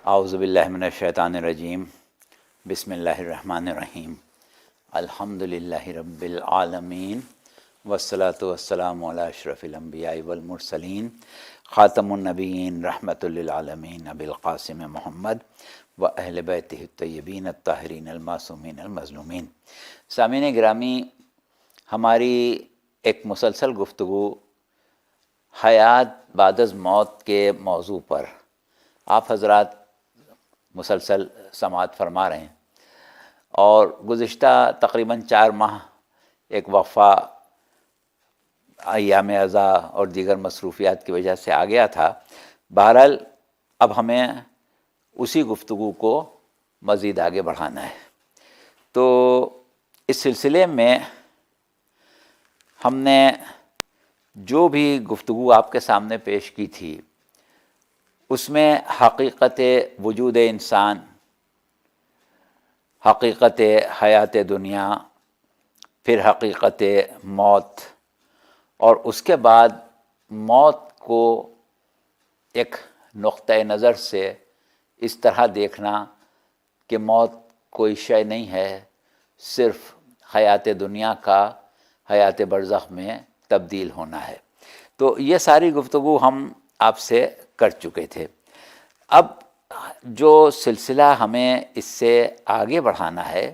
اعوذ باللہ من الشیطان الرجیم بسم اللہ الرحمن الرحیم الحمد للہ رب العالمین والصلاة والسلام علی اشرف الانبیاء والمرسلین خاتم النبیین رحمۃ للعالمین ابی القاسم محمد و اہل بیتہ الطیبین الطاہرین المعصومین المظلومین۔ سامعین گرامی، ہماری ایک مسلسل گفتگو حیات بعد از موت کے موضوع پر آپ حضرات مسلسل سماعت فرما رہے ہیں، اور گزشتہ تقریباً 4 ماہ ایک وقفہ ایام عزا اور دیگر مصروفیات کی وجہ سے آ گیا تھا۔ بہرحال اب ہمیں اسی گفتگو کو مزید آگے بڑھانا ہے، تو اس سلسلے میں ہم نے جو بھی گفتگو آپ کے سامنے پیش کی تھی اس میں حقیقت وجود انسان، حقیقت حیات دنیا، پھر حقیقت موت، اور اس کے بعد موت کو ایک نقطۂ نظر سے اس طرح دیکھنا کہ موت کوئی شے نہیں ہے، صرف حیات دنیا کا حیات برزخ میں تبدیل ہونا ہے۔ تو یہ ساری گفتگو ہم آپ سے کر چکے تھے۔ اب جو سلسلہ ہمیں اس سے آگے بڑھانا ہے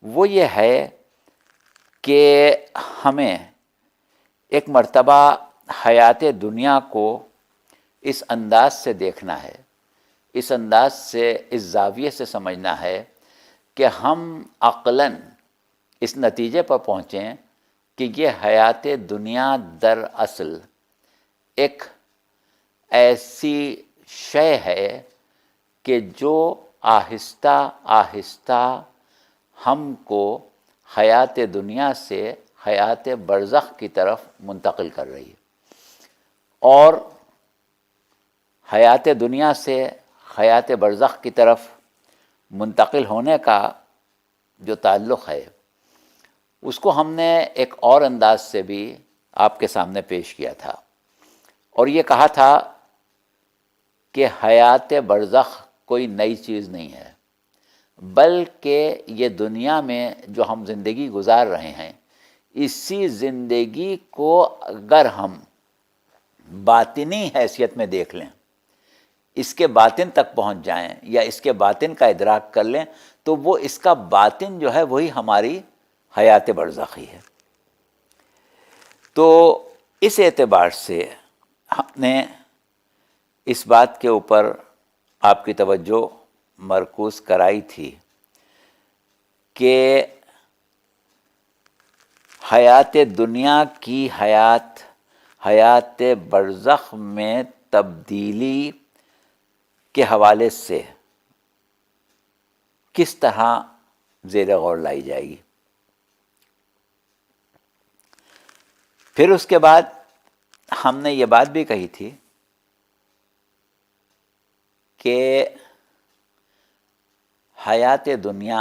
وہ یہ ہے کہ ہمیں ایک مرتبہ حیات دنیا کو اس انداز سے دیکھنا ہے، اس انداز سے، اس زاویے سے سمجھنا ہے کہ ہم عقلاً اس نتیجے پر پہنچیں کہ یہ حیات دنیا دراصل ایک ایسی شے ہے کہ جو آہستہ آہستہ ہم کو حیات دنیا سے حیات برزخ کی طرف منتقل کر رہی ہے، اور حیات دنیا سے حیات برزخ کی طرف منتقل ہونے کا جو تعلق ہے اس کو ہم نے ایک اور انداز سے بھی آپ کے سامنے پیش کیا تھا، اور یہ کہا تھا کہ حیات برزخ کوئی نئی چیز نہیں ہے، بلکہ یہ دنیا میں جو ہم زندگی گزار رہے ہیں اسی زندگی کو اگر ہم باطنی حیثیت میں دیکھ لیں، اس کے باطن تک پہنچ جائیں یا اس کے باطن کا ادراک کر لیں، تو وہ اس کا باطن جو ہے وہی ہماری حیات برزخی ہے۔ تو اس اعتبار سے ہم نے اس بات کے اوپر آپ کی توجہ مرکوز کرائی تھی کہ حیات دنیا کی حیات برزخ میں تبدیلی کے حوالے سے کس طرح زیر غور لائی جائے گی۔ پھر اس کے بعد ہم نے یہ بات بھی کہی تھی کہ حیات دنیا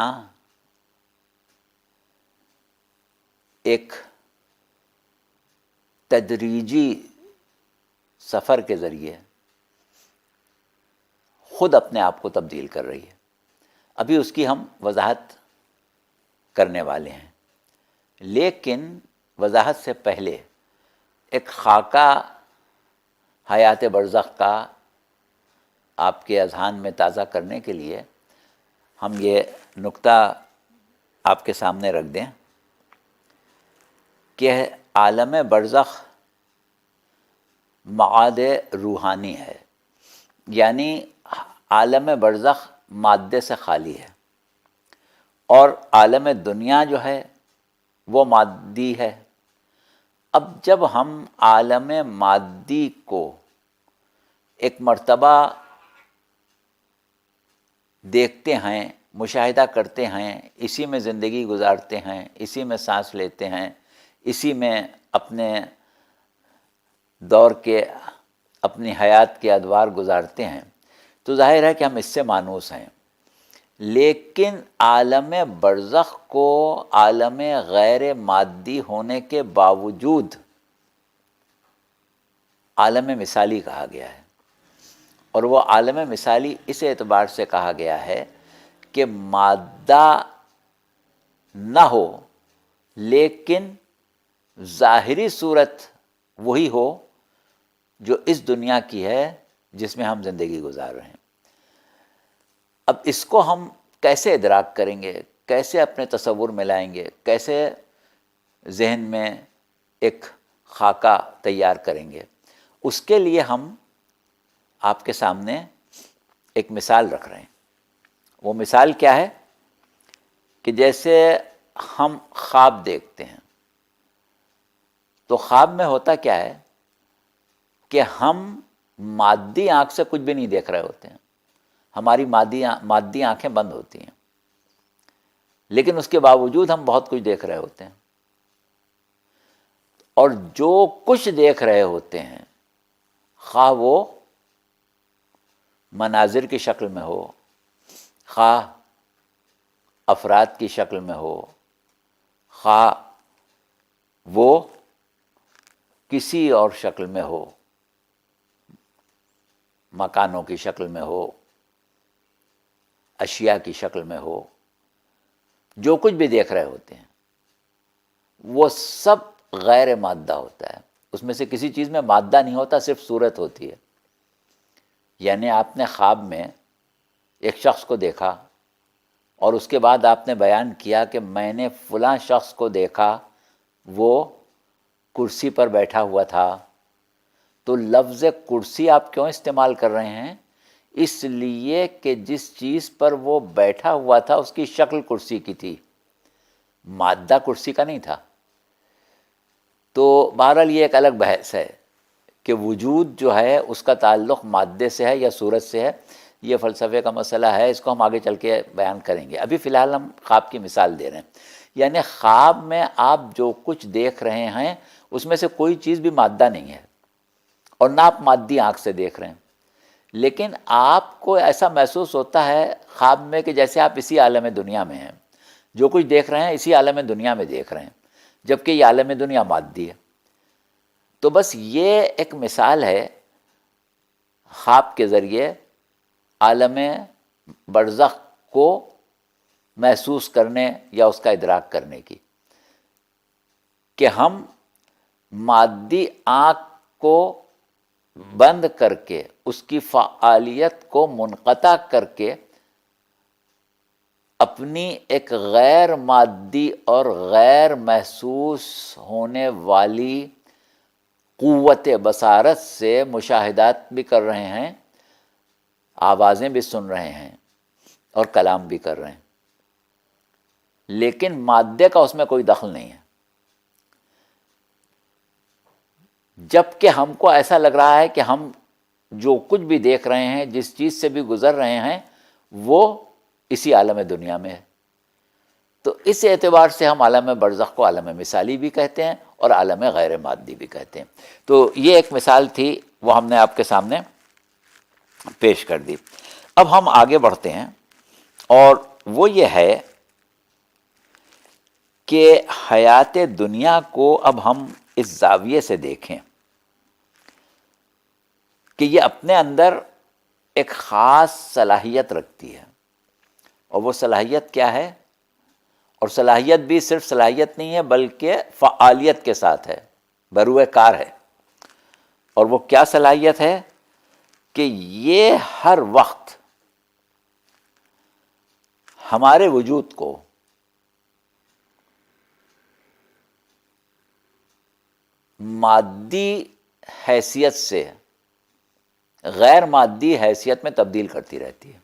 ایک تدریجی سفر کے ذریعے خود اپنے آپ کو تبدیل کر رہی ہے۔ ابھی اس کی ہم وضاحت کرنے والے ہیں، لیکن وضاحت سے پہلے ایک خاکہ حیات برزخ کا آپ کے اذہان میں تازہ کرنے کے لیے ہم یہ نقطہ آپ کے سامنے رکھ دیں کہ عالم برزخ معاد روحانی ہے، یعنی عالم برزخ مادے سے خالی ہے، اور عالم دنیا جو ہے وہ مادی ہے۔ اب جب ہم عالم مادی کو ایک مرتبہ دیکھتے ہیں، مشاہدہ کرتے ہیں، اسی میں زندگی گزارتے ہیں، اسی میں سانس لیتے ہیں، اسی میں اپنے دور کے، اپنی حیات کے ادوار گزارتے ہیں، تو ظاہر ہے کہ ہم اس سے مانوس ہیں۔ لیکن عالم برزخ کو عالم غیر مادی ہونے کے باوجود عالم مثالی کہا گیا ہے، اور وہ عالم مثالی اس اعتبار سے کہا گیا ہے کہ مادہ نہ ہو لیکن ظاہری صورت وہی ہو جو اس دنیا کی ہے جس میں ہم زندگی گزار رہے ہیں۔ اب اس کو ہم کیسے ادراک کریں گے، کیسے اپنے تصور میں لائیں گے، کیسے ذہن میں ایک خاکہ تیار کریں گے؟ اس کے لیے ہم آپ کے سامنے ایک مثال رکھ رہے ہیں۔ وہ مثال کیا ہے کہ جیسے ہم خواب دیکھتے ہیں تو خواب میں ہوتا کیا ہے کہ ہم مادی آنکھ سے کچھ بھی نہیں دیکھ رہے ہوتے ہیں، ہماری مادی آنکھیں بند ہوتی ہیں، لیکن اس کے باوجود ہم بہت کچھ دیکھ رہے ہوتے ہیں، اور جو کچھ دیکھ رہے ہوتے ہیں خواہ وہ مناظر کی شکل میں ہو، خواہ افراد کی شکل میں ہو، خواہ وہ کسی اور شکل میں ہو، مکانوں کی شکل میں ہو، اشیاء کی شکل میں ہو، جو کچھ بھی دیکھ رہے ہوتے ہیں وہ سب غیر مادہ ہوتا ہے۔ اس میں سے کسی چیز میں مادہ نہیں ہوتا، صرف صورت ہوتی ہے۔ یعنی آپ نے خواب میں ایک شخص کو دیکھا اور اس کے بعد آپ نے بیان کیا کہ میں نے فلاں شخص کو دیکھا، وہ کرسی پر بیٹھا ہوا تھا، تو لفظ کرسی آپ کیوں استعمال کر رہے ہیں؟ اس لیے کہ جس چیز پر وہ بیٹھا ہوا تھا اس کی شکل کرسی کی تھی، مادہ کرسی کا نہیں تھا۔ تو بہرحال یہ ایک الگ بحث ہے کہ وجود جو ہے اس کا تعلق مادے سے ہے یا صورت سے ہے، یہ فلسفے کا مسئلہ ہے، اس کو ہم آگے چل کے بیان کریں گے۔ ابھی فی الحال ہم خواب کی مثال دے رہے ہیں۔ یعنی خواب میں آپ جو کچھ دیکھ رہے ہیں اس میں سے کوئی چیز بھی مادہ نہیں ہے، اور نہ آپ مادی آنکھ سے دیکھ رہے ہیں، لیکن آپ کو ایسا محسوس ہوتا ہے خواب میں کہ جیسے آپ اسی عالم دنیا میں ہیں، جو کچھ دیکھ رہے ہیں اسی عالم دنیا میں دیکھ رہے ہیں، جبکہ یہ عالم دنیا مادی ہے۔ تو بس یہ ایک مثال ہے خواب کے ذریعے عالم برزخ کو محسوس کرنے یا اس کا ادراک کرنے کی، کہ ہم مادی آنکھ کو بند کر کے اس کی فعالیت کو منقطع کر کے اپنی ایک غیر مادی اور غیر محسوس ہونے والی قوت بصارت سے مشاہدات بھی کر رہے ہیں، آوازیں بھی سن رہے ہیں اور کلام بھی کر رہے ہیں، لیکن مادے کا اس میں کوئی دخل نہیں ہے۔ جبکہ ہم کو ایسا لگ رہا ہے کہ ہم جو کچھ بھی دیکھ رہے ہیں، جس چیز سے بھی گزر رہے ہیں، وہ اسی عالم دنیا میں ہے۔ تو اس اعتبار سے ہم عالم برزخ کو عالم مثالی بھی کہتے ہیں اور عالم غیر مادی بھی کہتے ہیں۔ تو یہ ایک مثال تھی، وہ ہم نے آپ کے سامنے پیش کر دی۔ اب ہم آگے بڑھتے ہیں، اور وہ یہ ہے کہ حیات دنیا کو اب ہم اس زاویے سے دیکھیں کہ یہ اپنے اندر ایک خاص صلاحیت رکھتی ہے، اور وہ صلاحیت کیا ہے؟ اور صلاحیت بھی صرف صلاحیت نہیں ہے بلکہ فعالیت کے ساتھ ہے، بروئے کار ہے۔ اور وہ کیا صلاحیت ہے کہ یہ ہر وقت ہمارے وجود کو مادی حیثیت سے غیر مادی حیثیت میں تبدیل کرتی رہتی ہے،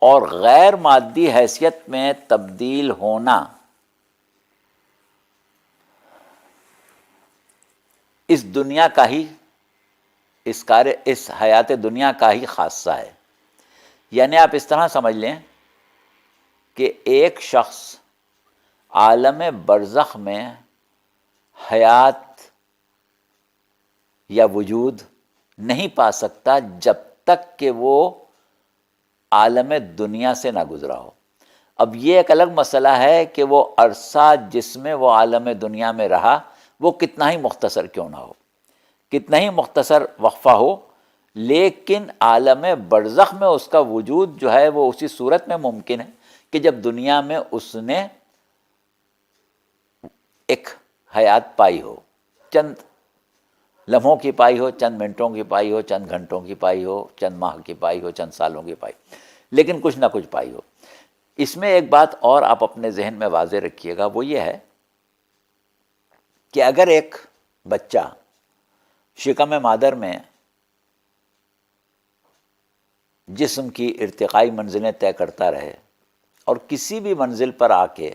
اور غیر مادی حیثیت میں تبدیل ہونا اس دنیا کا ہی اس حیات دنیا کا ہی خاصہ ہے۔ یعنی آپ اس طرح سمجھ لیں کہ ایک شخص عالم برزخ میں حیات یا وجود نہیں پا سکتا جب تک کہ وہ عالم دنیا سے نہ گزرا ہو۔ اب یہ ایک الگ مسئلہ ہے کہ وہ عرصہ جس میں وہ عالم دنیا میں رہا وہ کتنا ہی مختصر کیوں نہ ہو، کتنا ہی مختصر وقفہ ہو، لیکن عالم برزخ میں اس کا وجود جو ہے وہ اسی صورت میں ممکن ہے کہ جب دنیا میں اس نے ایک حیات پائی ہو، چند لمحوں کی پائی ہو، چند منٹوں کی پائی ہو، چند گھنٹوں کی پائی ہو، چند ماہ کی پائی ہو، چند سالوں کی پائی، لیکن کچھ نہ کچھ پائی ہو۔ اس میں ایک بات اور آپ اپنے ذہن میں واضح رکھیے گا، وہ یہ ہے کہ اگر ایک بچہ شکم مادر میں جسم کی ارتقائی منزلیں طے کرتا رہے اور کسی بھی منزل پر آ کے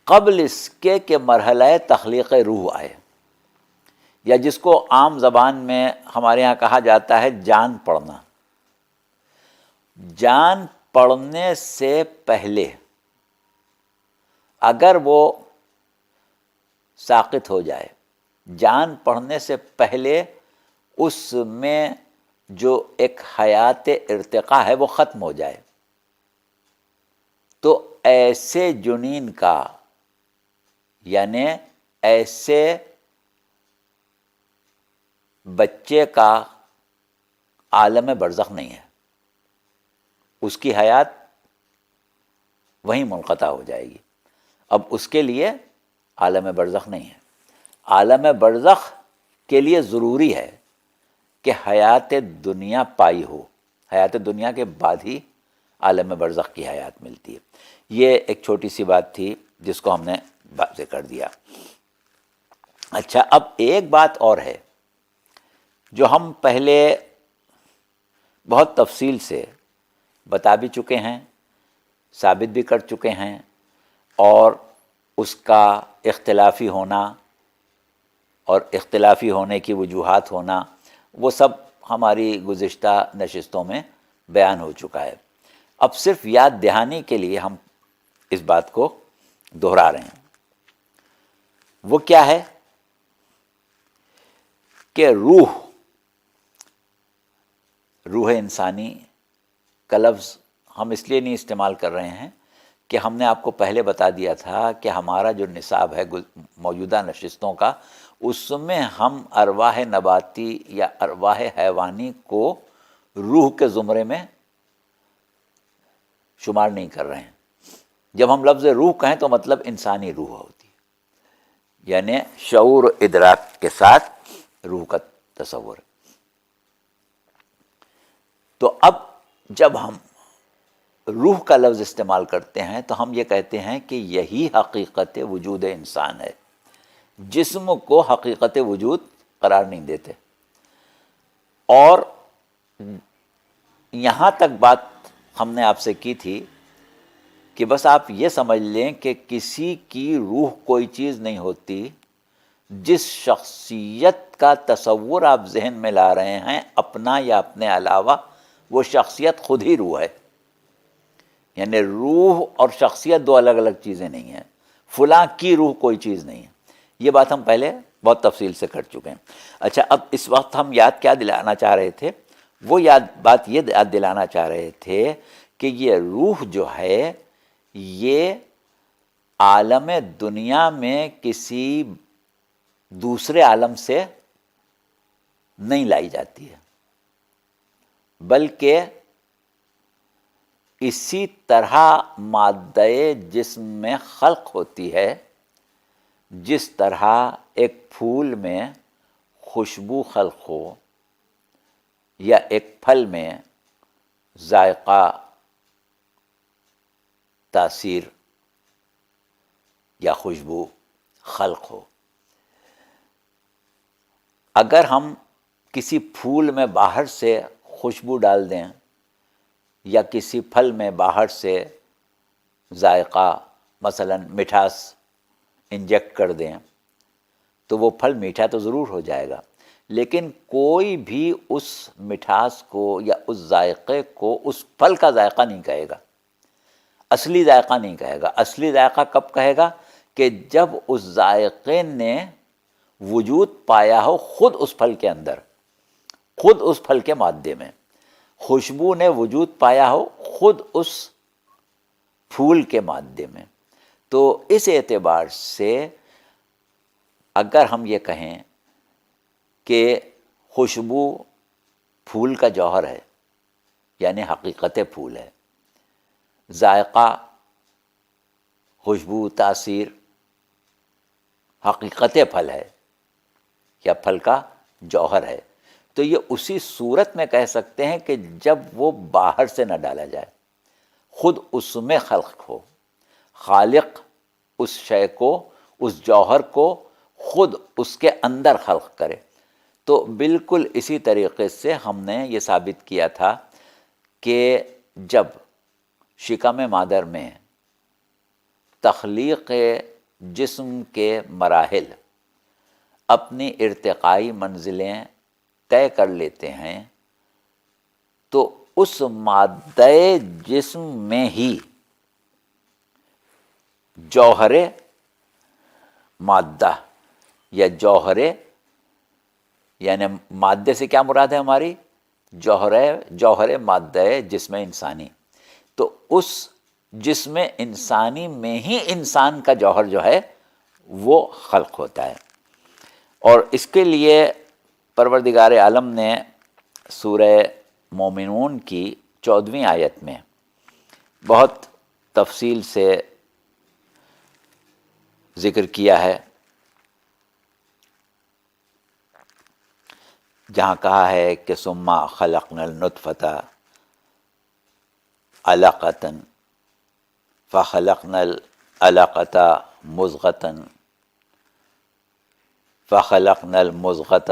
قبل اس کے کہ مرحلہ تخلیق روح آئے، یا جس کو عام زبان میں ہمارے ہاں کہا جاتا ہے جان پڑنا، جان پڑنے سے پہلے اگر وہ ساقط ہو جائے، جان پڑنے سے پہلے اس میں جو ایک حیات ارتقاء ہے وہ ختم ہو جائے، تو ایسے جنین کا، یعنی ایسے بچے کا عالم برزخ نہیں ہے، اس کی حیات وہیں منقطع ہو جائے گی۔ اب اس کے لیے عالم برزخ نہیں ہے۔ عالم برزخ کے لیے ضروری ہے کہ حیات دنیا پائی ہو، حیات دنیا کے بعد ہی عالم برزخ کی حیات ملتی ہے۔ یہ ایک چھوٹی سی بات تھی جس کو ہم نے واضح کر دیا۔ اچھا، اب ایک بات اور ہے جو ہم پہلے بہت تفصیل سے بتا بھی چکے ہیں، ثابت بھی کر چکے ہیں، اور اس کا اختلافی ہونا اور اختلافی ہونے کی وجوہات ہونا وہ سب ہماری گزشتہ نشستوں میں بیان ہو چکا ہے۔ اب صرف یاد دہانی کے لیے ہم اس بات کو دہرا رہے ہیں۔ وہ کیا ہے کہ روح انسانی کا لفظ ہم اس لیے نہیں استعمال کر رہے ہیں کہ ہم نے آپ کو پہلے بتا دیا تھا کہ ہمارا جو نصاب ہے موجودہ نشستوں کا، اس میں ہم ارواح نباتی یا ارواح حیوانی کو روح کے زمرے میں شمار نہیں کر رہے ہیں۔ جب ہم لفظ روح کہیں تو مطلب انسانی روح ہوتی ہے، یعنی شعور و ادراک کے ساتھ روح کا تصور۔ تو اب جب ہم روح کا لفظ استعمال کرتے ہیں تو ہم یہ کہتے ہیں کہ یہی حقیقت وجود انسان ہے، جسم کو حقیقت وجود قرار نہیں دیتے۔ اور یہاں تک بات ہم نے آپ سے کی تھی کہ بس آپ یہ سمجھ لیں کہ کسی کی روح کوئی چیز نہیں ہوتی، جس شخصیت کا تصور آپ ذہن میں لا رہے ہیں اپنا یا اپنے علاوہ، وہ شخصیت خود ہی روح ہے۔ یعنی روح اور شخصیت دو الگ الگ چیزیں نہیں ہیں، فلاں کی روح کوئی چیز نہیں ہے۔ یہ بات ہم پہلے بہت تفصیل سے کر چکے ہیں۔ اچھا، اب اس وقت ہم یاد کیا دلانا چاہ رہے تھے؟ وہ بات یہ یاد دلانا چاہ رہے تھے کہ یہ روح جو ہے یہ عالم دنیا میں کسی دوسرے عالم سے نہیں لائی جاتی ہے، بلکہ اسی طرح مادہ جسم میں خلق ہوتی ہے، جس طرح ایک پھول میں خوشبو خلق ہو یا ایک پھل میں ذائقہ، تاثیر یا خوشبو خلق ہو۔ اگر ہم کسی پھول میں باہر سے خوشبو ڈال دیں یا کسی پھل میں باہر سے ذائقہ، مثلا مٹھاس انجیکٹ کر دیں تو وہ پھل میٹھا تو ضرور ہو جائے گا، لیکن کوئی بھی اس مٹھاس کو یا اس ذائقے کو اس پھل کا ذائقہ نہیں کہے گا، اصلی ذائقہ نہیں کہے گا۔ اصلی ذائقہ کب کہے گا؟ کہ جب اس ذائقے نے وجود پایا ہو خود اس پھل کے اندر، خود اس پھل کے مادے میں۔ خوشبو نے وجود پایا ہو خود اس پھول کے مادے میں۔ تو اس اعتبار سے اگر ہم یہ کہیں کہ خوشبو پھول کا جوہر ہے، یعنی حقیقت پھول ہے، ذائقہ، خوشبو، تاثیر حقیقت پھل ہے یا پھل کا جوہر ہے. تو یہ اسی صورت میں کہہ سکتے ہیں کہ جب وہ باہر سے نہ ڈالا جائے، خود اس میں خلق ہو، خالق اس شے کو، اس جوہر کو خود اس کے اندر خلق کرے. تو بالکل اسی طریقے سے ہم نے یہ ثابت کیا تھا کہ جب شکم مادر میں تخلیق جسم کے مراحل اپنی ارتقائی منزلیں طے کر لیتے ہیں، تو اس مادہ جسم میں ہی جوہر مادہ یا یعنی مادے سے کیا مراد ہے ہماری؟ جوہر مادہ جسم انسانی. تو اس جسم انسانی میں ہی انسان کا جوہر جو ہے وہ خلق ہوتا ہے. اور اس کے لیے پروردگار عالم نے سورہ مومنون کی 14ویں آیت میں بہت تفصیل سے ذکر کیا ہے، جہاں کہا ہے کہ ثم خلقنا النطفۃ علقۃ فخلقنا العلقۃ مضغۃ فخلقنا المضغۃ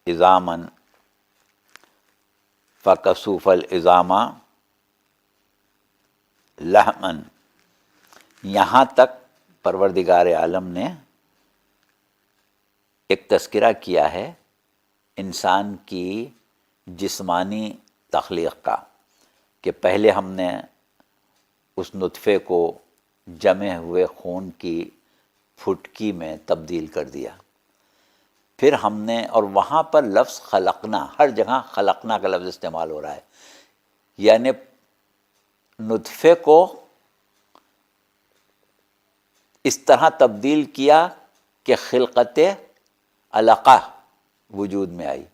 عظاما فکسوف العظام لحما. یہاں تک پروردگار عالم نے ایک تذکرہ کیا ہے انسان کی جسمانی تخلیق کا، کہ پہلے ہم نے اس نطفے کو جمے ہوئے خون کی پھٹکی میں تبدیل کر دیا. پھر ہم نے، اور وہاں پر لفظ خلقنا، ہر جگہ خلقنا کا لفظ استعمال ہو رہا ہے، یعنی نطفے کو اس طرح تبدیل کیا کہ خلقت علقہ وجود میں آئی،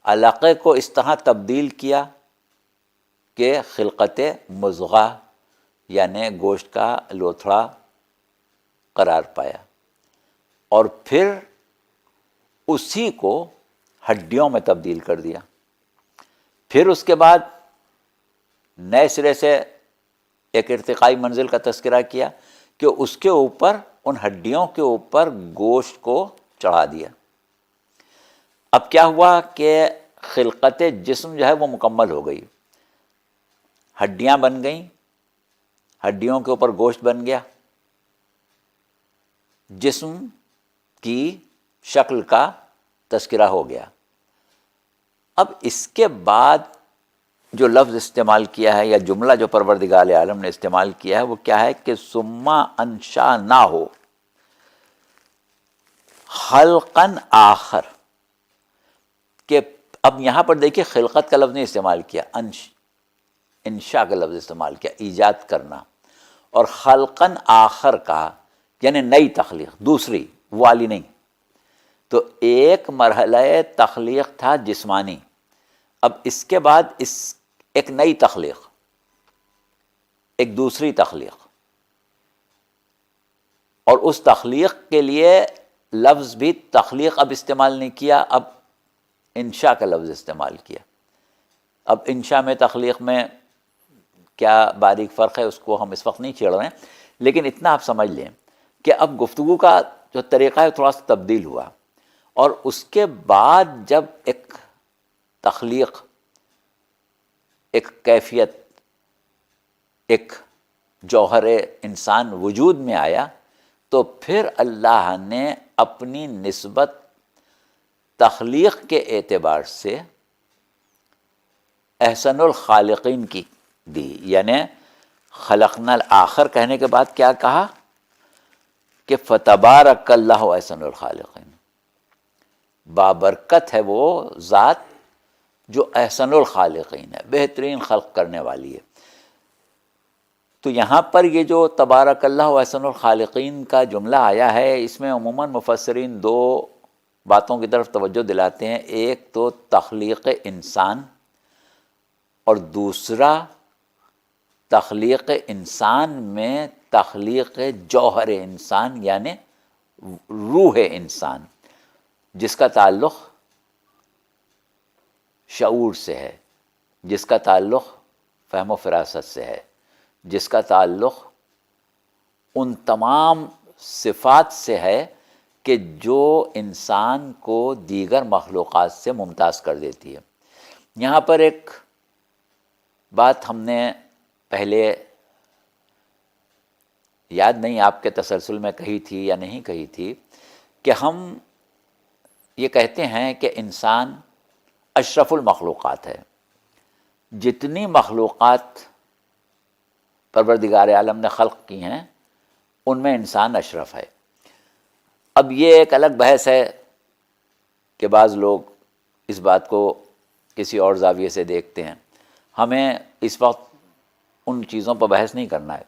علقے کو اس طرح تبدیل کیا کہ خلقت مضغہ یعنی گوشت کا لوتھڑا قرار پایا، اور پھر اسی کو ہڈیوں میں تبدیل کر دیا. پھر اس کے بعد نئے سرے سے ایک ارتقائی منزل کا تذکرہ کیا کہ اس کے اوپر، ان ہڈیوں کے اوپر گوشت کو چڑھا دیا. اب کیا ہوا کہ خلقت جسم جو ہے وہ مکمل ہو گئی، ہڈیاں بن گئیں، ہڈیوں کے اوپر گوشت بن گیا، جسم کی شکل کا تذکرہ ہو گیا. اب اس کے بعد جو لفظ استعمال کیا ہے یا جملہ جو پروردگار عالم نے استعمال کیا ہے وہ کیا ہے کہ ثم انشأناہ خلقا آخر. کہ اب یہاں پر دیکھیے خلقت کا لفظ نہیں استعمال کیا، انشاء کا لفظ استعمال کیا، ایجاد کرنا، اور خلقا آخر کہا یعنی نئی تخلیق، دوسری والی نہیں. تو ایک مرحلہ تخلیق تھا جسمانی، اب اس کے بعد ایک نئی تخلیق، ایک دوسری تخلیق، اور اس تخلیق کے لیے لفظ بھی تخلیق اب استعمال نہیں کیا، اب انشاء کا لفظ استعمال کیا. اب انشاء میں تخلیق میں کیا باریک فرق ہے اس کو ہم اس وقت نہیں چھیڑ رہے ہیں، لیکن اتنا آپ سمجھ لیں کہ اب گفتگو کا جو طریقہ ہے تھوڑا سا تبدیل ہوا، اور اس کے بعد جب ایک تخلیق، ایک کیفیت، ایک جوہر انسان وجود میں آیا، تو پھر اللہ نے اپنی نسبت تخلیق کے اعتبار سے احسن الخالقین کی دی. یعنی خلقنا الآخر کہنے کے بعد کیا کہا کہ فتبارک اللہ احسن الخالقین، بابرکت ہے وہ ذات جو احسن الخالقین ہے، بہترین خلق کرنے والی ہے. تو یہاں پر یہ جو تبارک اللہ احسن الخالقین کا جملہ آیا ہے، اس میں عموماً مفسرین دو باتوں کی طرف توجہ دلاتے ہیں. ایک تو تخلیق انسان، اور دوسرا تخلیق انسان میں تخلیق جوہر انسان یعنی روح انسان، جس کا تعلق شعور سے ہے، جس کا تعلق فہم و فراست سے ہے، جس کا تعلق ان تمام صفات سے ہے کہ جو انسان کو دیگر مخلوقات سے ممتاز کر دیتی ہے. یہاں پر ایک بات ہم نے پہلے یاد نہیں آپ کے تسلسل میں کہی تھی یا نہیں کہی تھی، کہ ہم یہ کہتے ہیں کہ انسان اشرف المخلوقات ہے. جتنی مخلوقات پروردگار عالم نے خلق کی ہیں ان میں انسان اشرف ہے. اب یہ ایک الگ بحث ہے کہ بعض لوگ اس بات کو کسی اور زاویے سے دیکھتے ہیں. ہمیں اس وقت ان چیزوں پر بحث نہیں کرنا ہے.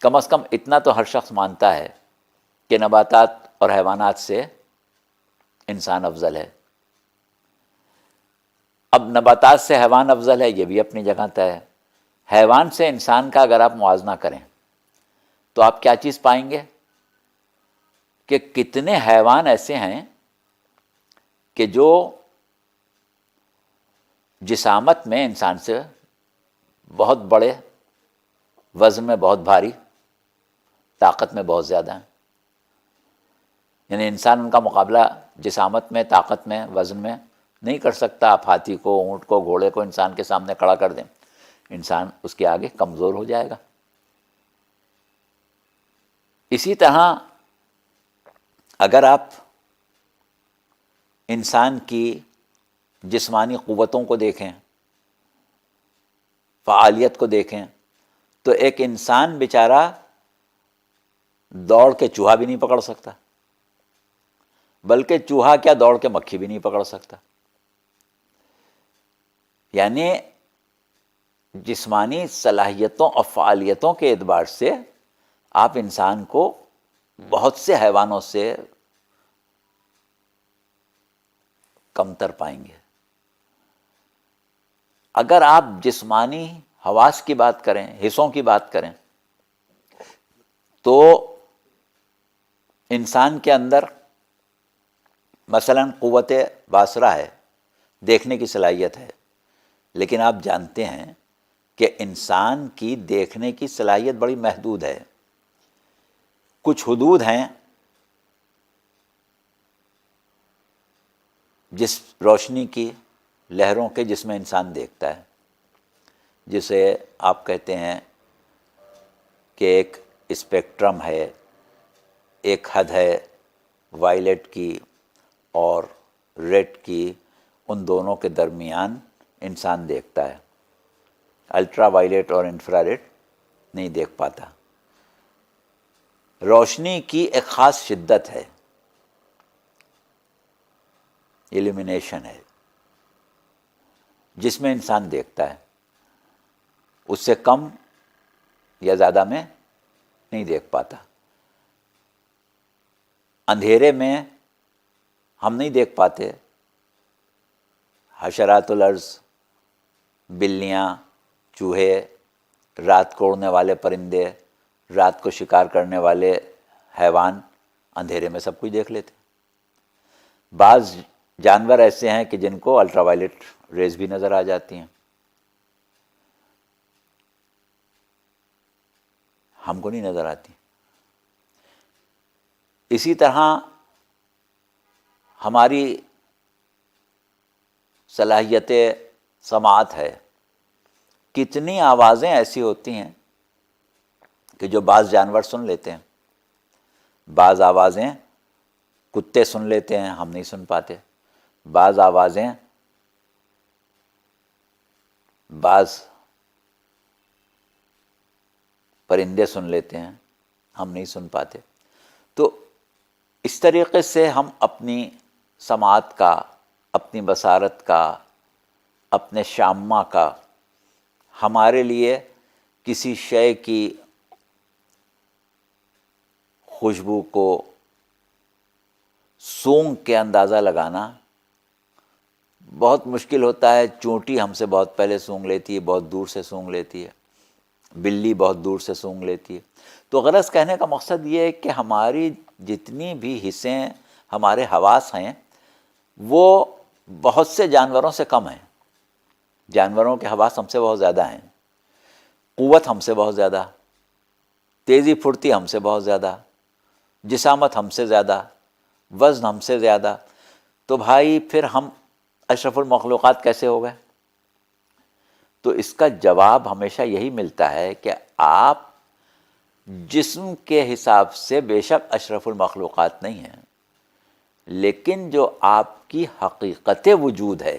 کم از کم اتنا تو ہر شخص مانتا ہے کہ نباتات اور حیوانات سے انسان افضل ہے. اب نباتات سے حیوان افضل ہے یہ بھی اپنی جگہ طے ہے. حیوان سے انسان کا اگر آپ موازنہ کریں تو آپ کیا چیز پائیں گے کہ کتنے حیوان ایسے ہیں کہ جو جسامت میں انسان سے بہت بڑے، وزن میں بہت بھاری، طاقت میں بہت زیادہ ہیں. یعنی انسان ان کا مقابلہ جسامت میں، طاقت میں، وزن میں نہیں کر سکتا. آپ ہاتھی کو، اونٹ کو، گھوڑے کو انسان کے سامنے کھڑا کر دیں، انسان اس کے آگے کمزور ہو جائے گا. اسی طرح اگر آپ انسان کی جسمانی قوتوں کو دیکھیں، فعالیت کو دیکھیں، تو ایک انسان بیچارہ دوڑ کے چوہا بھی نہیں پکڑ سکتا، بلکہ چوہا کیا دوڑ کے مکھی بھی نہیں پکڑ سکتا. یعنی جسمانی صلاحیتوں اور فعالیتوں کے اعتبار سے آپ انسان کو بہت سے حیوانوں سے کمتر پائیں گے. اگر آپ جسمانی حواس کی بات کریں، حصوں کی بات کریں، تو انسان کے اندر مثلا قوت باصرہ ہے، دیکھنے کی صلاحیت ہے، لیکن آپ جانتے ہیں کہ انسان کی دیکھنے کی صلاحیت بڑی محدود ہے. کچھ حدود ہیں جس روشنی کی لہروں کے جس میں انسان دیکھتا ہے، جسے آپ کہتے ہیں کہ ایک اسپیکٹرم ہے، ایک حد ہے وائلٹ کی اور ریڈ کی، ان دونوں کے درمیان انسان دیکھتا ہے. الٹرا وائلٹ اور انفرا ریڈ نہیں دیکھ پاتا. روشنی کی ایک خاص شدت ہے، ایلیمینیشن ہے، جس میں انسان دیکھتا ہے. اس سے کم یا زیادہ میں نہیں دیکھ پاتا. اندھیرے میں ہم نہیں دیکھ پاتے حشرات الارض، بلیاں، چوہے، رات کو اڑنے والے پرندے، رات کو شکار کرنے والے حیوان اندھیرے میں سب کچھ دیکھ لیتے. بعض جانور ایسے ہیں کہ جن کو الٹرا وائلٹ ریز بھی نظر آ جاتی ہیں، ہم کو نہیں نظر آتی. اسی طرح ہماری صلاحیت سماعت ہے. کتنی آوازیں ایسی ہوتی ہیں کہ جو بعض جانور سن لیتے ہیں، بعض آوازیں کتے سن لیتے ہیں، ہم نہیں سن پاتے. بعض آوازیں بعض پرندے سن لیتے ہیں، ہم نہیں سن پاتے. تو اس طریقے سے ہم اپنی سماعت کا، اپنی بصارت کا، اپنے شامہ کا، ہمارے لیے کسی شے کی خوشبو کو سونگ کے اندازہ لگانا بہت مشکل ہوتا ہے. چونٹی ہم سے بہت پہلے سونگ لیتی ہے، بہت دور سے سونگ لیتی ہے، بلی بہت دور سے سونگ لیتی ہے. تو غرض کہنے کا مقصد یہ ہے کہ ہماری جتنی بھی حصیں ہمارے حواس ہیں وہ بہت سے جانوروں سے کم ہیں. جانوروں کے حواس ہم سے بہت زیادہ ہیں، قوت ہم سے بہت زیادہ، تیزی پھرتی ہم سے بہت زیادہ، جسامت ہم سے زیادہ، وزن ہم سے زیادہ. تو بھائی پھر ہم اشرف المخلوقات کیسے ہو گئے؟ تو اس کا جواب ہمیشہ یہی ملتا ہے کہ آپ جسم کے حساب سے بے شک اشرف المخلوقات نہیں ہیں، لیکن جو آپ کی حقیقت وجود ہے،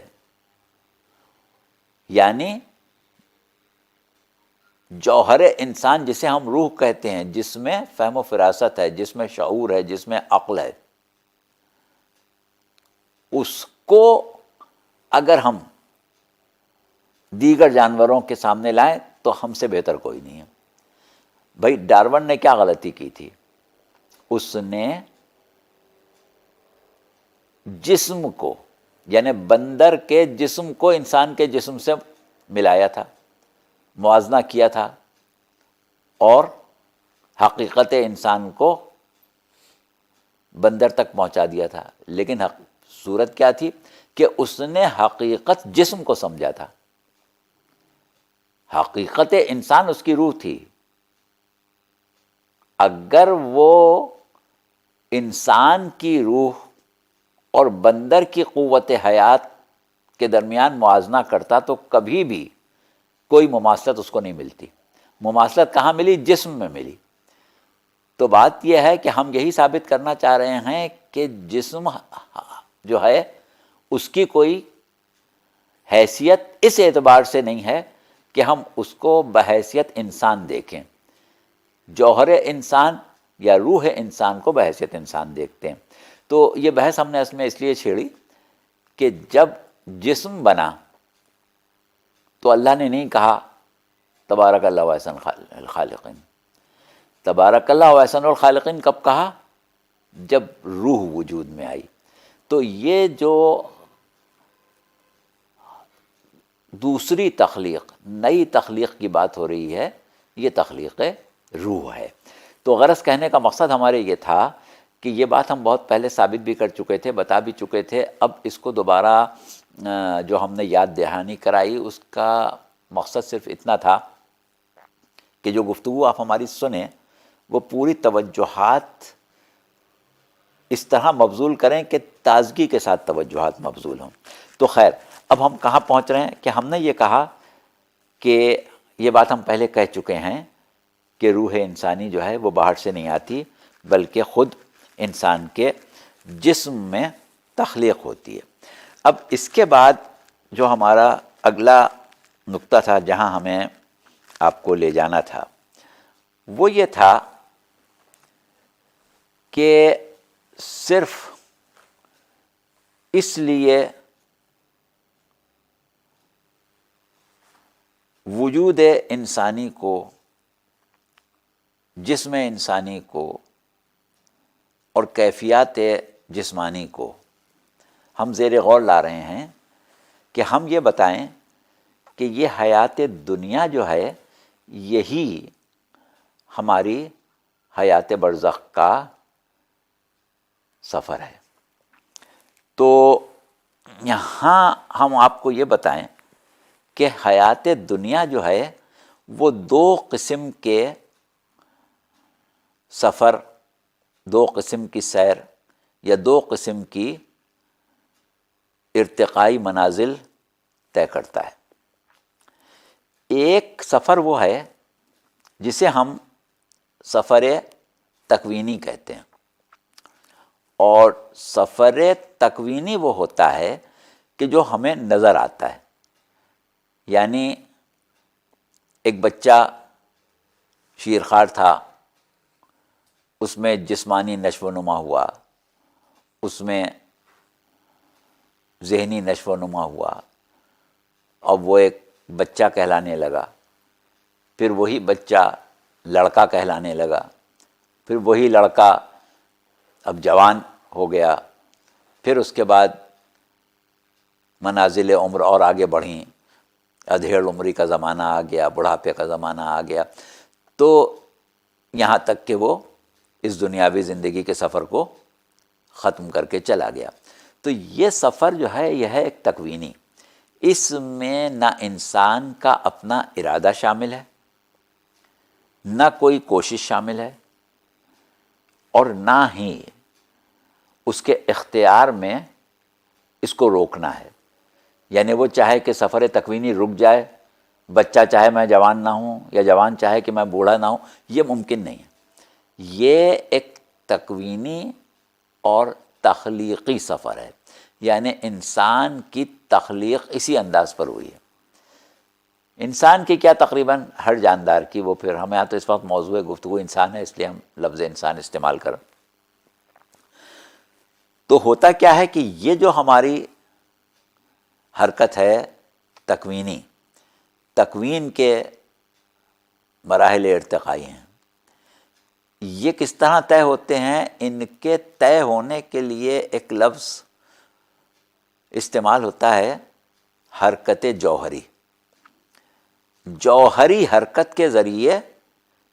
یعنی جوہر انسان جسے ہم روح کہتے ہیں، جس میں فہم و فراست ہے، جس میں شعور ہے، جس میں عقل ہے، اس کو اگر ہم دیگر جانوروں کے سامنے لائیں تو ہم سے بہتر کوئی نہیں ہے. بھائی ڈارون نے کیا غلطی کی تھی؟ اس نے جسم کو، یعنی بندر کے جسم کو انسان کے جسم سے ملایا تھا، موازنہ کیا تھا، اور حقیقت انسان کو بندر تک پہنچا دیا تھا. لیکن صورت کیا تھی کہ اس نے حقیقت جسم کو سمجھا تھا. حقیقت انسان اس کی روح تھی. اگر وہ انسان کی روح اور بندر کی قوت حیات کے درمیان موازنہ کرتا تو کبھی بھی کوئی مماثلت اس کو نہیں ملتی. مماثلت کہاں ملی؟ جسم میں ملی. تو بات یہ ہے کہ ہم یہی ثابت کرنا چاہ رہے ہیں کہ جسم جو ہے اس کی کوئی حیثیت اس اعتبار سے نہیں ہے کہ ہم اس کو بحیثیت انسان دیکھیں. جوہر انسان یا روح انسان کو بحیثیت انسان دیکھتے ہیں. تو یہ بحث ہم نے اس لیے چھیڑی کہ جب جسم بنا تو اللہ نے نہیں کہا تبارک اللہ احسن الخالقین. تبارک اللہ احسن الخالقین کب کہا؟ جب روح وجود میں آئی. تو یہ جو دوسری تخلیق، نئی تخلیق کی بات ہو رہی ہے، یہ تخلیق روح ہے. تو غرض کہنے کا مقصد ہمارے یہ تھا کہ یہ بات ہم بہت پہلے ثابت بھی کر چکے تھے، بتا بھی چکے تھے. اب اس کو دوبارہ جو ہم نے یاد دہانی کرائی، اس کا مقصد صرف اتنا تھا کہ جو گفتگو آپ ہماری سنیں وہ پوری توجہات اس طرح مبذول کریں کہ تازگی کے ساتھ توجہات مبذول ہوں. تو خیر، اب ہم کہاں پہنچ رہے ہیں کہ ہم نے یہ کہا کہ یہ بات ہم پہلے کہہ چکے ہیں کہ روح انسانی جو ہے وہ باہر سے نہیں آتی، بلکہ خود انسان کے جسم میں تخلیق ہوتی ہے. اب اس کے بعد جو ہمارا اگلا نقطہ تھا جہاں ہمیں آپ کو لے جانا تھا، وہ یہ تھا کہ صرف اس لیے وجود انسانی کو، جسم انسانی کو اور کیفیات جسمانی کو ہم زیر غور لا رہے ہیں کہ ہم یہ بتائیں کہ یہ حیات دنیا جو ہے یہی ہماری حیات برزخ کا سفر ہے. تو یہاں ہم آپ کو یہ بتائیں کہ حیات دنیا جو ہے وہ دو قسم کے سفر، دو قسم کی سیر یا دو قسم کی ارتقائی منازل طے کرتا ہے. ایک سفر وہ ہے جسے ہم سفر تکوینی کہتے ہیں، اور سفر تکوینی وہ ہوتا ہے کہ جو ہمیں نظر آتا ہے. یعنی ایک بچہ شیرخوار تھا، اس میں جسمانی نشو و نما ہوا، اس میں ذہنی نشو و نما ہوا، اور وہ ایک بچہ کہلانے لگا. پھر وہی بچہ لڑکا کہلانے لگا. پھر وہی لڑکا اب جوان ہو گیا، پھر اس کے بعد منازل عمر اور آگے بڑھیں، ادھیڑ عمری کا زمانہ آ گیا، بڑھاپے کا زمانہ آ گیا، تو یہاں تک کہ وہ اس دنیاوی زندگی کے سفر کو ختم کر کے چلا گیا۔ تو یہ سفر جو ہے یہ ہے ایک تکوینی، اس میں نہ انسان کا اپنا ارادہ شامل ہے، نہ کوئی کوشش شامل ہے، اور نہ ہی اس کے اختیار میں اس کو روکنا ہے۔ یعنی وہ چاہے کہ سفر تکوینی رک جائے، بچہ چاہے میں جوان نہ ہوں یا جوان چاہے کہ میں بوڑھا نہ ہوں، یہ ممکن نہیں ہے۔ یہ ایک تکوینی اور تخلیقی سفر ہے، یعنی انسان کی تخلیق اسی انداز پر ہوئی ہے۔ انسان کی کیا، تقریباً ہر جاندار کی، وہ پھر ہمیں یہاں تو اس وقت موضوع گفتگو انسان ہے، اس لیے ہم لفظ انسان استعمال کریں۔ تو ہوتا کیا ہے کہ یہ جو ہماری حرکت ہے تکوینی، تکوین کے مراحل ارتقائی ہیں۔ یہ کس طرح طے ہوتے ہیں؟ ان کے طے ہونے کے لیے ایک لفظ استعمال ہوتا ہے، حرکت جوہری۔ جوہری حرکت کے ذریعے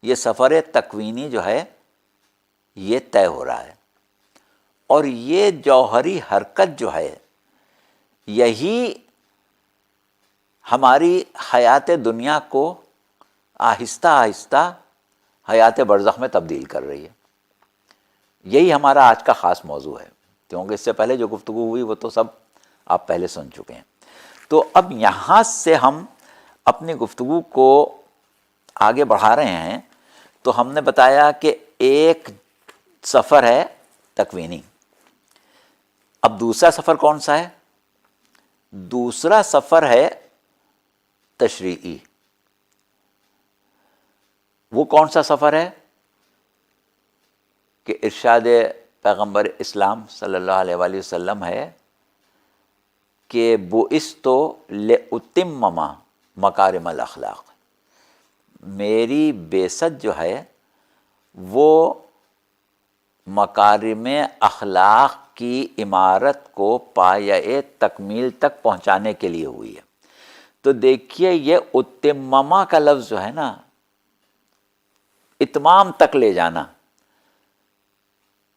یہ سفر تکوینی جو ہے یہ طے ہو رہا ہے، اور یہ جوہری حرکت جو ہے یہی ہماری حیات دنیا کو آہستہ آہستہ حیات برزخ میں تبدیل کر رہی ہے۔ یہی ہمارا آج کا خاص موضوع ہے، کیونکہ اس سے پہلے جو گفتگو ہوئی وہ تو سب آپ پہلے سن چکے ہیں۔ تو اب یہاں سے ہم اپنی گفتگو کو آگے بڑھا رہے ہیں۔ تو ہم نے بتایا کہ ایک سفر ہے تکوینی، اب دوسرا سفر کون سا ہے؟ دوسرا سفر ہے تشریعی۔ وہ کون سا سفر ہے؟ کہ ارشاد پیغمبر اسلام صلی اللہ علیہ وآلہ وسلم ہے کہ بعثت لأتمم مکارم الاخلاق، میری بعثت جو ہے وہ مکارم اخلاق کی عمارت کو پایۂ تکمیل تک پہنچانے کے لیے ہوئی ہے۔ تو دیکھیے یہ اتممہ کا لفظ جو ہے نا، اتمام تک لے جانا،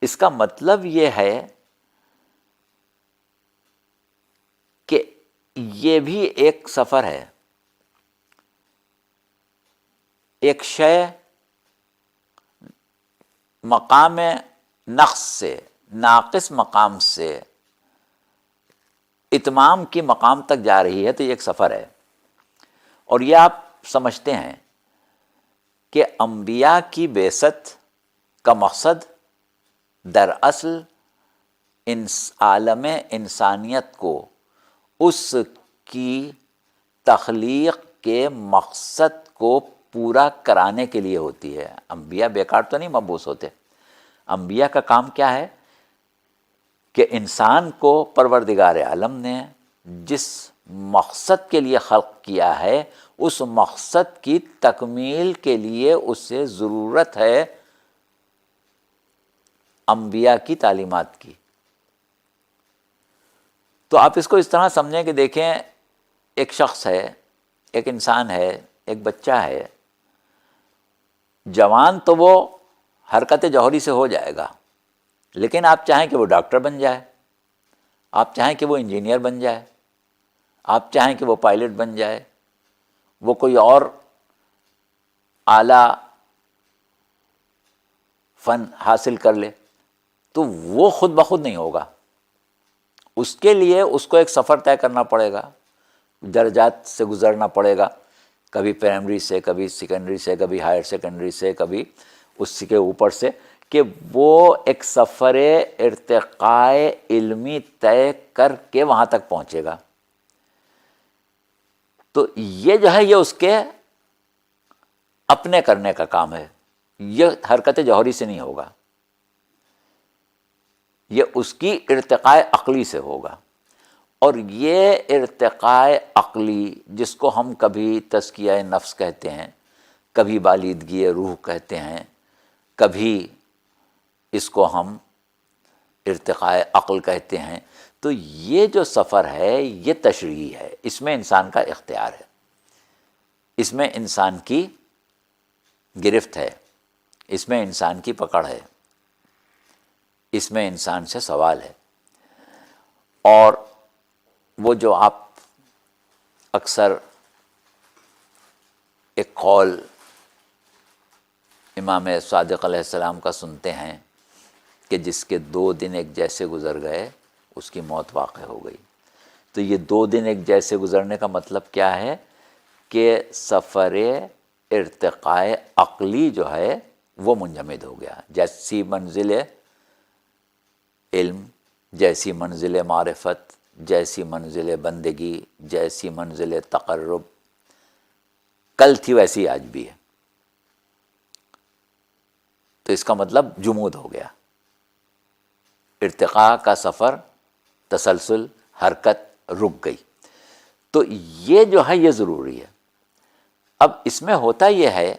اس کا مطلب یہ ہے کہ یہ بھی ایک سفر ہے۔ ایک شے مقام نقص سے، ناقص مقام سے اتمام کی مقام تک جا رہی ہے، تو یہ ایک سفر ہے۔ اور یہ آپ سمجھتے ہیں کہ انبیاء کی بعثت کا مقصد دراصل عالم انسانیت کو اس کی تخلیق کے مقصد کو پورا کرانے کے لیے ہوتی ہے۔ انبیاء بیکار تو نہیں مبعوث ہوتے۔ انبیاء کا کام کیا ہے کہ انسان کو پروردگار عالم نے جس مقصد کے لیے خلق کیا ہے، اس مقصد کی تکمیل کے لیے اسے ضرورت ہے انبیاء کی تعلیمات کی۔ تو آپ اس کو اس طرح سمجھیں کہ دیکھیں، ایک شخص ہے، ایک انسان ہے، ایک بچہ ہے، جوان تو وہ حرکت جوہری سے ہو جائے گا، لیکن آپ چاہیں کہ وہ ڈاکٹر بن جائے، آپ چاہیں کہ وہ انجینئر بن جائے، آپ چاہیں کہ وہ پائلٹ بن جائے، وہ کوئی اور اعلیٰ فن حاصل کر لے، تو وہ خود بخود نہیں ہوگا۔ اس کے لیے اس کو ایک سفر طے کرنا پڑے گا، درجات سے گزرنا پڑے گا، کبھی پرائمری سے، کبھی سیکنڈری سے، کبھی ہائر سیکنڈری سے، کبھی اس کے اوپر سے، کہ وہ ایک سفر ارتقاء علمی طے کر کے وہاں تک پہنچے گا۔ تو یہ جو ہے یہ اس کے اپنے کرنے کا کام ہے، یہ حرکت جوہری سے نہیں ہوگا، یہ اس کی ارتقاء عقلی سے ہوگا۔ اور یہ ارتقاء عقلی جس کو ہم کبھی تزکیہ نفس کہتے ہیں، کبھی بالیدگی روح کہتے ہیں، کبھی اس کو ہم ارتقاء عقل کہتے ہیں. تو یہ جو سفر ہے یہ تشریعی ہے، اس میں انسان کا اختیار ہے، اس میں انسان کی گرفت ہے، اس میں انسان کی پکڑ ہے، اس میں انسان سے سوال ہے. اور وہ جو آپ اکثر ایک قول امام صادق علیہ السلام کا سنتے ہیں کہ جس کے 2 دن ایک جیسے گزر گئے اس کی موت واقع ہو گئی. تو یہ 2 دن ایک جیسے گزرنے کا مطلب کیا ہے کہ سفر ارتقاء عقلی جو ہے وہ منجمد ہو گیا. جیسی منزل علم، جیسی منزل معرفت، جیسی منزل بندگی، جیسی منزل تقرب کل تھی ویسی آج بھی ہے. تو اس کا مطلب جمود ہو گیا، ارتقاء کا سفر، تسلسل، حرکت رک گئی. تو یہ جو ہے یہ ضروری ہے. اب اس میں ہوتا یہ ہے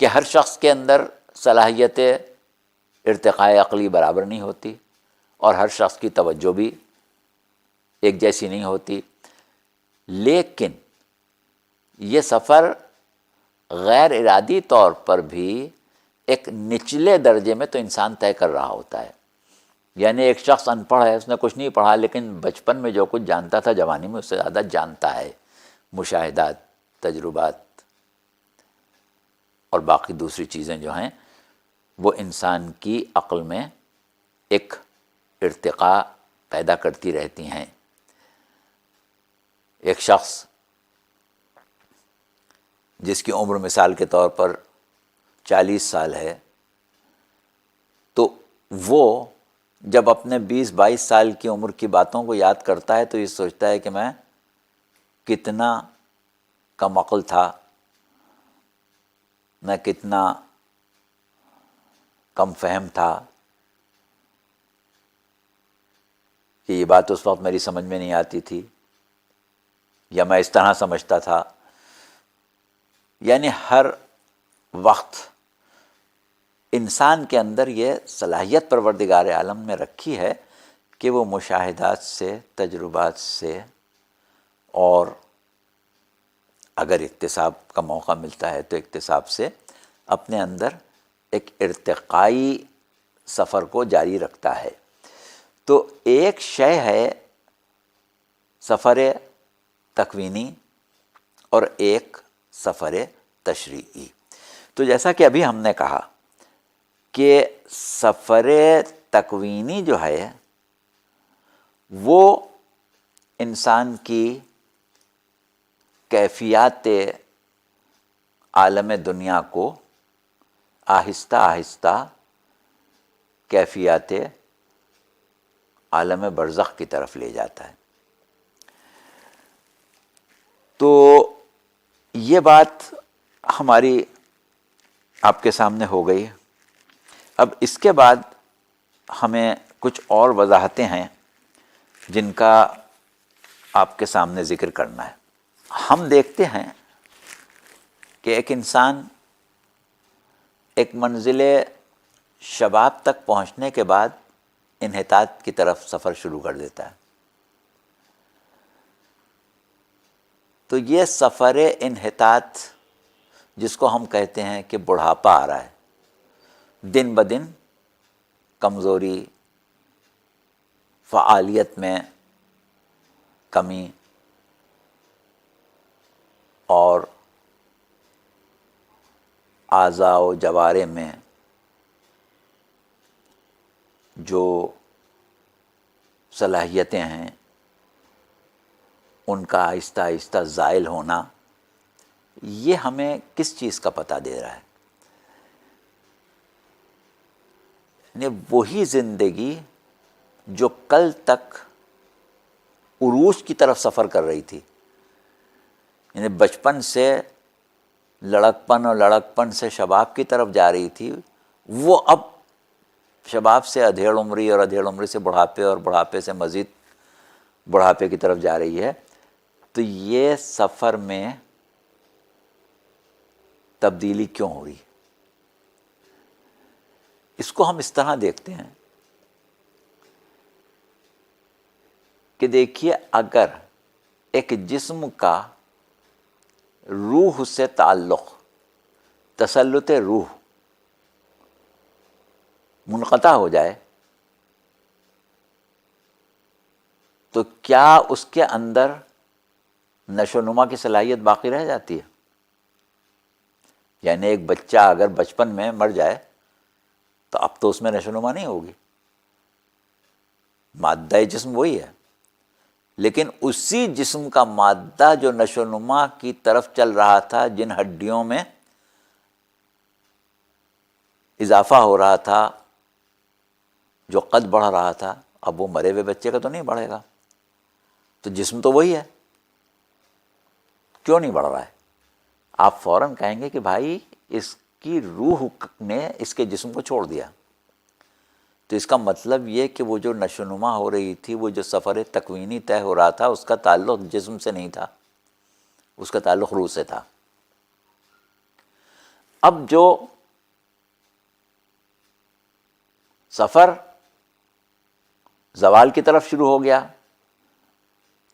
کہ ہر شخص کے اندر صلاحیت ارتقاء عقلی برابر نہیں ہوتی، اور ہر شخص کی توجہ بھی ایک جیسی نہیں ہوتی. لیکن یہ سفر غیر ارادی طور پر بھی ایک نچلے درجے میں تو انسان طے کر رہا ہوتا ہے. یعنی ایک شخص ان پڑھ ہے، اس نے کچھ نہیں پڑھا، لیکن بچپن میں جو کچھ جانتا تھا جوانی میں اس سے زیادہ جانتا ہے. مشاہدات، تجربات اور باقی دوسری چیزیں جو ہیں وہ انسان کی عقل میں ایک ارتقاء پیدا کرتی رہتی ہیں. ایک شخص جس کی عمر مثال کے طور پر 40 سال ہے، تو وہ جب اپنے 20-22 سال کی عمر کی باتوں کو یاد کرتا ہے تو یہ سوچتا ہے کہ میں کتنا کم عقل تھا، میں کتنا کم فہم تھا، کہ یہ بات اس وقت میری سمجھ میں نہیں آتی تھی، یا میں اس طرح سمجھتا تھا. یعنی ہر وقت انسان کے اندر یہ صلاحیت پروردگار عالم نے رکھی ہے کہ وہ مشاہدات سے، تجربات سے، اور اگر اکتساب کا موقع ملتا ہے تو اکتساب سے اپنے اندر ایک ارتقائی سفر کو جاری رکھتا ہے. تو ایک شے ہے سفر تکوینی اور ایک سفر تشریعی. تو جیسا کہ ابھی ہم نے کہا کہ سفر تکوینی جو ہے وہ انسان کی کیفیات عالم دنیا کو آہستہ آہستہ کیفیات عالم برزخ کی طرف لے جاتا ہے. تو یہ بات ہماری آپ کے سامنے ہو گئی. اب اس کے بعد ہمیں کچھ اور وضاحتیں ہیں جن کا آپ کے سامنے ذکر کرنا ہے. ہم دیکھتے ہیں کہ ایک انسان ایک منزل شباب تک پہنچنے کے بعد انحطاط کی طرف سفر شروع کر دیتا ہے. تو یہ سفر انحطاط جس کو ہم کہتے ہیں کہ بڑھاپا آ رہا ہے، دن بدن کمزوری، فعالیت میں کمی، اور اعضاء و جوارے میں جو صلاحیتیں ہیں ان کا آہستہ آہستہ زائل ہونا، یہ ہمیں کس چیز کا پتہ دے رہا ہے؟ یعنی وہی زندگی جو کل تک عروج کی طرف سفر کر رہی تھی، یعنی بچپن سے لڑکپن اور لڑکپن سے شباب کی طرف جا رہی تھی، وہ اب شباب سے ادھیڑ عمری اور ادھیڑ عمری سے بڑھاپے اور بڑھاپے سے مزید بڑھاپے کی طرف جا رہی ہے. تو یہ سفر میں تبدیلی کیوں ہو رہی؟ اس کو ہم اس طرح دیکھتے ہیں کہ دیکھیے اگر ایک جسم کا روح سے تعلق، تسلط روح منقطع ہو جائے تو کیا اس کے اندر نشو و نما کی صلاحیت باقی رہ جاتی ہے؟ یعنی ایک بچہ اگر بچپن میں مر جائے تو اب تو اس میں نشو و نما نہیں ہوگی، مادہ جسم وہی ہے، لیکن اسی جسم کا مادہ جو نشو و نما کی طرف چل رہا تھا، جن ہڈیوں میں اضافہ ہو رہا تھا، جو قد بڑھ رہا تھا، اب وہ مرے ہوئے بچے کا تو نہیں بڑھے گا، تو جسم تو وہی ہے، کیوں نہیں بڑھ رہا ہے؟ آپ فوراً کہیں گے کہ بھائی اس کی روح نے اس کے جسم کو چھوڑ دیا، تو اس کا مطلب یہ کہ وہ جو نشو و نما ہو رہی تھی، وہ جو سفر تکوینی طے ہو رہا تھا، اس کا تعلق جسم سے نہیں تھا، اس کا تعلق روح سے تھا۔ اب جو سفر زوال کی طرف شروع ہو گیا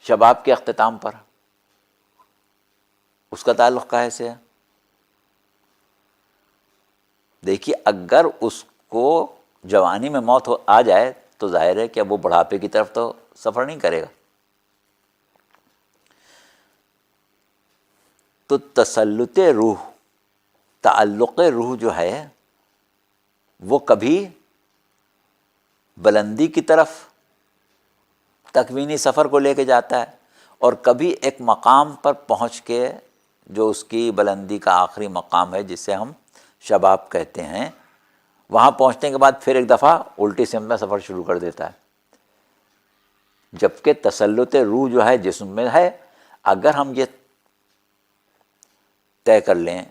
شباب کے اختتام پر، اس کا تعلق کہے سے ہے؟ دیکھیے اگر اس کو جوانی میں موت آ جائے تو ظاہر ہے کہ اب وہ بڑھاپے کی طرف تو سفر نہیں کرے گا۔ تو تسلط روح، تعلق روح جو ہے وہ کبھی بلندی کی طرف تکوینی سفر کو لے کے جاتا ہے، اور کبھی ایک مقام پر پہنچ کے جو اس کی بلندی کا آخری مقام ہے، جسے ہم شباب کہتے ہیں، وہاں پہنچنے کے بعد پھر ایک دفعہ الٹی سمت میں سفر شروع کر دیتا ہے۔ جبکہ تسلط روح جو ہے جسم میں ہے، اگر ہم یہ طے کر لیں،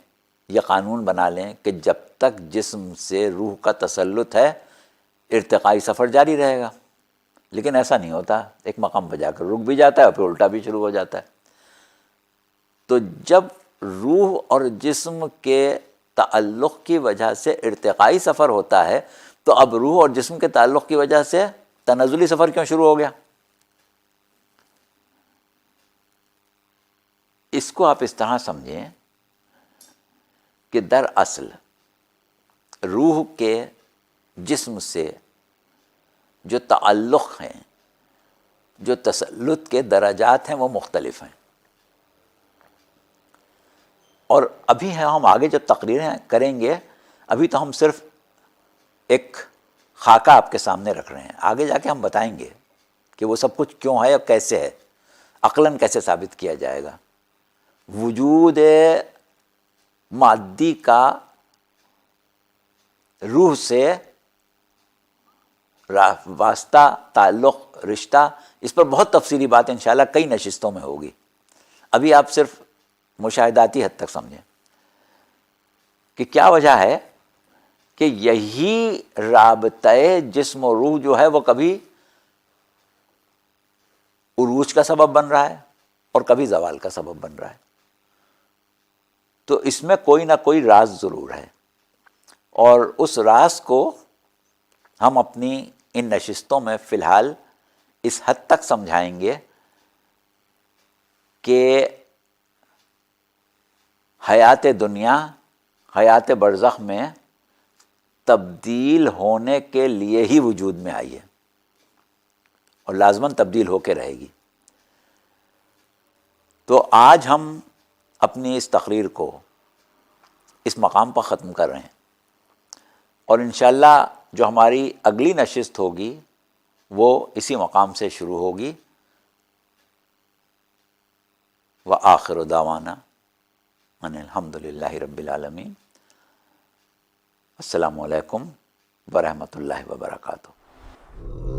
یہ قانون بنا لیں کہ جب تک جسم سے روح کا تسلط ہے ارتقائی سفر جاری رہے گا، لیکن ایسا نہیں ہوتا، ایک مقام پہ جا کر رک بھی جاتا ہے اور پھر الٹا بھی شروع ہو جاتا ہے۔ تو جب روح اور جسم کے تعلق کی وجہ سے ارتقائی سفر ہوتا ہے تو اب روح اور جسم کے تعلق کی وجہ سے تنزلی سفر کیوں شروع ہو گیا؟ اس کو آپ اس طرح سمجھیں کہ دراصل روح کے جسم سے جو تعلق ہیں، جو تسلط کے درجات ہیں، وہ مختلف ہیں، اور ابھی ہم آگے جب تقریریں کریں گے، ابھی تو ہم صرف ایک خاکہ آپ کے سامنے رکھ رہے ہیں، آگے جا کے ہم بتائیں گے کہ وہ سب کچھ کیوں ہے اور کیسے ہے، عقلاً کیسے ثابت کیا جائے گا۔ وجود مادی کا روح سے واسطہ، تعلق، رشتہ، اس پر بہت تفصیلی بات انشاءاللہ کئی نشستوں میں ہوگی، ابھی آپ صرف مشاہداتی حد تک سمجھیں کہ کیا وجہ ہے کہ یہی رابطہ جسم و روح جو ہے وہ کبھی عروج کا سبب بن رہا ہے اور کبھی زوال کا سبب بن رہا ہے۔ تو اس میں کوئی نہ کوئی راز ضرور ہے، اور اس راز کو ہم اپنی ان نشستوں میں فی الحال اس حد تک سمجھائیں گے کہ حیات دنیا، حیات برزخ میں تبدیل ہونے کے لیے ہی وجود میں آئی ہے، اور لازماً تبدیل ہو کے رہے گی۔ تو آج ہم اپنی اس تقریر کو اس مقام پر ختم کر رہے ہیں، اور انشاءاللہ جو ہماری اگلی نشست ہوگی وہ اسی مقام سے شروع ہوگی۔ وآخر دعوانا ان الحمد للہ رب العالمین۔ السلام علیکم ورحمۃ اللہ وبرکاتہ۔